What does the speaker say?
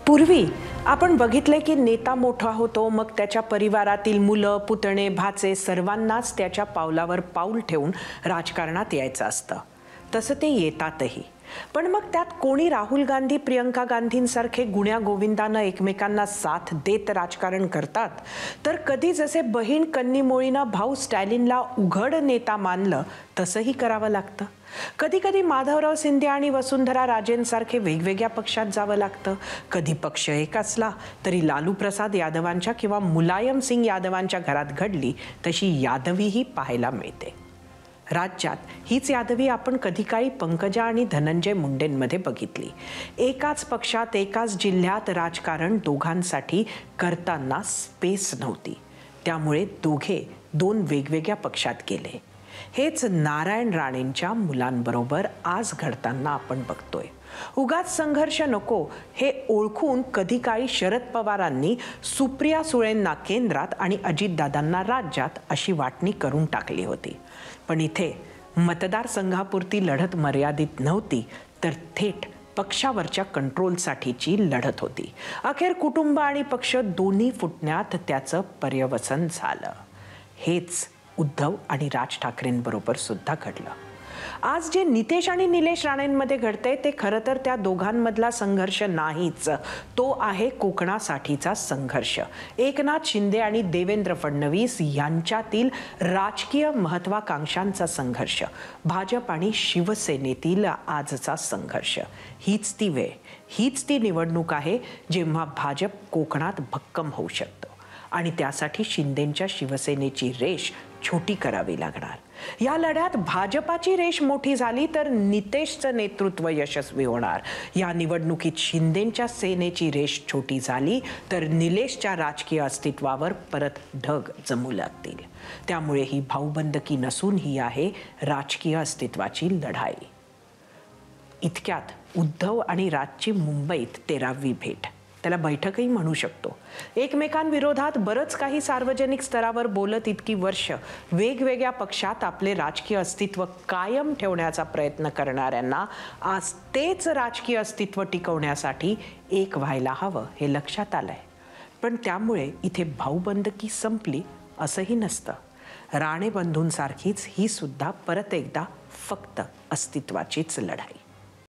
पूर्वी आपण बघितले की नेता मोठा होतो, मग त्याच्या परिवारातील मुलं, पुतणे, भाचे सर्वांनाच त्याच्या पावलावर पाऊल ठेवून राजकारणात यायचं असतं. तसं ते येतातही. पण मग त्यात कोणी राहुल गांधी, प्रियंका गांधींसारखे गुण्या गोविंदानं एकमेकांना साथ देत राजकारण करतात, तर कधी जसे बहीण कन्नीमोळीनं भाऊ स्टॅलिनला उघड नेता मानलं तसंही करावं लागतं. कधी कधी माधवराव सिंधिया आणि वसुंधरा राजेंसारखे वेगवेगळ्या पक्षात जावं लागतं. कधी पक्ष एक असला तरी लालू प्रसाद यादवांच्या किंवा मुलायम सिंग यादवांच्या घरात घडली तशी यादवीही पाहायला मिळते. राज्यात हीच यादवी आपण कधी काळी पंकजा आणि धनंजय मुंडेंमध्ये बघितली. एकाच पक्षात एकाच जिल्ह्यात राजकारण दोघांसाठी करताना स्पेस नव्हती, त्यामुळे दोघे दोन वेगवेगळ्या पक्षात गेले. हेच नारायण राणेंच्या मुलांबरोबर आज घडताना आपण बघतोय. उगाच संघर्ष नको हे ओळखून कधी काळी शरद पवारांनी सुप्रिया सुळेंना केंद्रात आणि अजितदादांना राज्यात अशी वाटणी करून टाकली होती. पण इथे मतदारसंघापुरती लढत मर्यादित नव्हती, तर थेट पक्षावरच्या कंट्रोलसाठीची लढत होती. अखेर कुटुंब आणि पक्ष दोन्ही फुटण्यात त्याचं पर्यवसन झालं. हेच उद्धव आणि राज ठाकरेंबरोबर सुद्धा घडलं. आज जे नितेश आणि निलेश राणेंमध्ये घडतंय ते खरं तर त्या दोघांमधला संघर्ष नाहीच, तो आहे कोकणासाठीचा संघर्ष. एकनाथ शिंदे आणि देवेंद्र फडणवीस यांच्यातील राजकीय महत्वाकांक्षांचा संघर्ष, भाजप आणि शिवसेनेतील आजचा संघर्ष. हीच ती वेळ, हीच ती निवडणूक आहे जेव्हा भाजप कोकणात भक्कम होऊ शकतो आणि त्यासाठी शिंदेंच्या शिवसेनेची रेष छोटी करावी लागणार. या लढ्यात भाजपाची रेष मोठी झाली तर नितेशचं नेतृत्व यशस्वी होणार. या निवडणुकीत शिंदेंच्या सेनेची रेष छोटी झाली तर निलेशच्या राजकीय अस्तित्वावर परत ढग जमू लागतील. त्यामुळे ही भाऊबंदकी नसून ही आहे राजकीय अस्तित्वाची लढाई. इतक्यात उद्धव आणि राजची मुंबईत 13वी भेट, त्याला बैठकही म्हणू शकतो. एकमेकांविरोधात बरंच काही सार्वजनिक स्तरावर बोलत इतकी वर्ष वेगवेगळ्या पक्षात आपले राजकीय अस्तित्व कायम ठेवण्याचा प्रयत्न करणाऱ्यांना आज तेच राजकीय अस्तित्व टिकवण्यासाठी एक व्हायला हवं हे लक्षात आलंय. पण त्यामुळे इथे भाऊबंदकी संपली असंही नसतं. राणे बंधूंसारखीच ही सुद्धा परत एकदा फक्त अस्तित्वाचीच लढाई.